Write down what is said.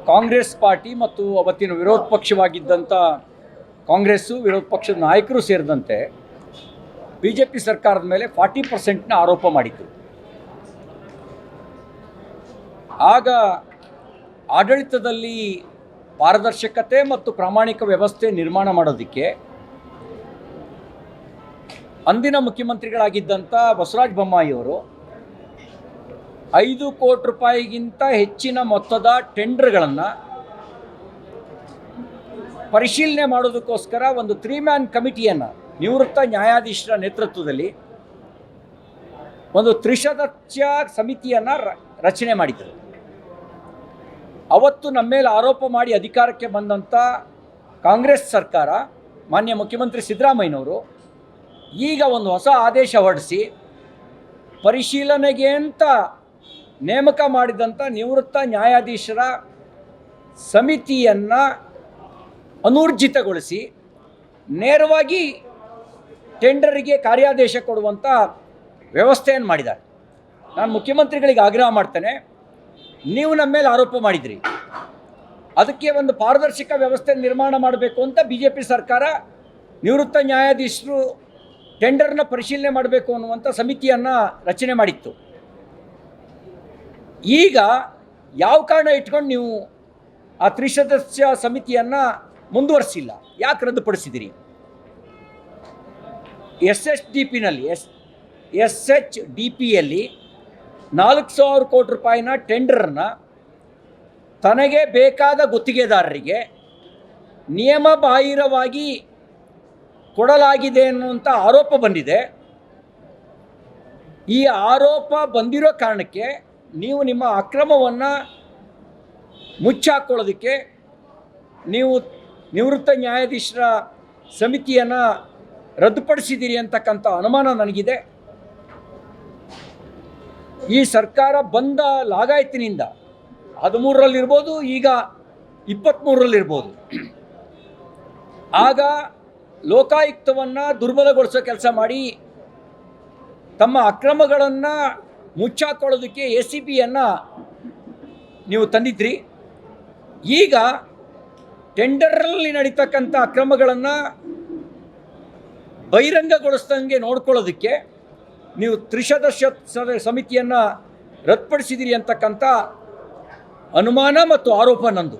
Congress party ಮತ್ತು ಅವತ್ತಿನ ವಿರೋಧ ಪಕ್ಷವಾಗಿದ್ದಂಥ ಕಾಂಗ್ರೆಸ್ಸು ವಿರೋಧ ಪಕ್ಷದ ನಾಯಕರು ಸೇರಿದಂತೆ BJP ಸರ್ಕಾರದ ಮೇಲೆ 40% ಆರೋಪ ಮಾಡಿತು. ಆಗ ಆಡಳಿತದಲ್ಲಿ ಪಾರದರ್ಶಕತೆ ಮತ್ತು ಪ್ರಾಮಾಣಿಕ ವ್ಯವಸ್ಥೆ ನಿರ್ಮಾಣ ಮಾಡೋದಕ್ಕೆ ಅಂದಿನ ಮುಖ್ಯಮಂತ್ರಿಗಳಾಗಿದ್ದಂಥ ಬಸವರಾಜ ಬೊಮ್ಮಾಯಿಯವರು 5 ಕೋಟಿ ರೂಪಾಯಿಗಿಂತ ಹೆಚ್ಚಿನ ಮೊತ್ತದ ಟೆಂಡರ್ಗಳನ್ನು ಪರಿಶೀಲನೆ ಮಾಡೋದಕ್ಕೋಸ್ಕರ ಒಂದು 3-man ಕಮಿಟಿಯನ್ನು ನಿವೃತ್ತ ನ್ಯಾಯಾಧೀಶರ ನೇತೃತ್ವದಲ್ಲಿ ಒಂದು ತ್ರಿಸದಸ್ಯ ಸಮಿತಿಯನ್ನು ರಚನೆ ಮಾಡಿದರು. ಅವತ್ತು ನಮ್ಮ ಮೇಲೆ ಆರೋಪ ಮಾಡಿ ಅಧಿಕಾರಕ್ಕೆ ಬಂದಂಥ ಕಾಂಗ್ರೆಸ್ ಸರ್ಕಾರ, ಮಾನ್ಯ ಮುಖ್ಯಮಂತ್ರಿ ಸಿದ್ದರಾಮಯ್ಯನವರು ಈಗ ಒಂದು ಹೊಸ ಆದೇಶ ಹೊರಡಿಸಿ ಪರಿಶೀಲನೆಗೆ ಅಂತ ನೇಮಕ ಮಾಡಿದಂಥ ನಿವೃತ್ತ ನ್ಯಾಯಾಧೀಶರ ಸಮಿತಿಯನ್ನು ಅನೂರ್ಜಿತಗೊಳಿಸಿ ನೇರವಾಗಿ ಟೆಂಡರಿಗೆ ಕಾರ್ಯಾದೇಶ ಕೊಡುವಂಥ ವ್ಯವಸ್ಥೆಯನ್ನು ಮಾಡಿದ್ದಾರೆ. ನಾನು ಮುಖ್ಯಮಂತ್ರಿಗಳಿಗೆ ಆಗ್ರಹ ಮಾಡ್ತೇನೆ, ನೀವು ನಮ್ಮ ಮೇಲೆ ಆರೋಪ ಮಾಡಿದ್ರಿ, ಅದಕ್ಕೆ ಒಂದು ಪಾರದರ್ಶಕ ವ್ಯವಸ್ಥೆ ನಿರ್ಮಾಣ ಮಾಡಬೇಕು ಅಂತ BJP ಸರ್ಕಾರ ನಿವೃತ್ತ ನ್ಯಾಯಾಧೀಶರು ಟೆಂಡರ್ನ ಪರಿಶೀಲನೆ ಮಾಡಬೇಕು ಅನ್ನುವಂಥ ಸಮಿತಿಯನ್ನು ರಚನೆ ಮಾಡಿತ್ತು. ಈಗ ಯಾವ ಕಾರಣ ಇಟ್ಕೊಂಡು ನೀವು ಆ ತ್ರಿಸದಸ್ಯ ಸಮಿತಿಯನ್ನು ಮುಂದುವರಿಸಿಲ್ಲ? ಯಾಕೆ ರದ್ದುಪಡಿಸಿದಿರಿ? SHDPಯಲ್ಲಿ 4,000 ಕೋಟಿ ರೂಪಾಯಿನ ಟೆಂಡರನ್ನು ತನಗೆ ಬೇಕಾದ ಗುತ್ತಿಗೆದಾರರಿಗೆ ನಿಯಮಬಾಹಿರವಾಗಿ ಕೊಡಲಾಗಿದೆ ಅನ್ನುವಂಥ ಆರೋಪ ಬಂದಿದೆ. ಈ ಆರೋಪ ಬಂದಿರೋ ಕಾರಣಕ್ಕೆ ನೀವು ನಿಮ್ಮ ಅಕ್ರಮವನ್ನು ಮುಚ್ಚಾಕೊಳ್ಳೋದಕ್ಕೆ ನೀವು ನಿವೃತ್ತ ನ್ಯಾಯಾಧೀಶರ ಸಮಿತಿಯನ್ನು ರದ್ದುಪಡಿಸಿದ್ದೀರಿ ಅಂತಕ್ಕಂಥ ಅನುಮಾನ ನನಗಿದೆ. ಈ ಸರ್ಕಾರ ಬಂದ ಲಾಗಾಯತಿನಿಂದ 13ರಲ್ಲಿರ್ಬೋದು, ಈಗ 23ರಲ್ಲಿರ್ಬೋದು, ಆಗ ಲೋಕಾಯುಕ್ತವನ್ನು ದುರ್ಬಲಗೊಳಿಸೋ ಕೆಲಸ ಮಾಡಿ ತಮ್ಮ ಅಕ್ರಮಗಳನ್ನು ಮುಚ್ಚಾಕೊಳ್ಳೋದಕ್ಕೆ ACBಯನ್ನು ನೀವು ತಂದಿದ್ರಿ. ಈಗ ಟೆಂಡರಲ್ಲಿ ನಡೀತಕ್ಕಂಥ ಅಕ್ರಮಗಳನ್ನು ಬಹಿರಂಗಗೊಳಿಸ್ದಂಗೆ ನೋಡ್ಕೊಳ್ಳೋದಕ್ಕೆ ನೀವು ತ್ರಿಸದಸ್ಯ ಸಮಿತಿಯನ್ನು ರದ್ದುಪಡಿಸಿದಿರಿ ಅಂತಕ್ಕಂಥ ಅನುಮಾನ ಮತ್ತು ಆರೋಪ ನಂದು.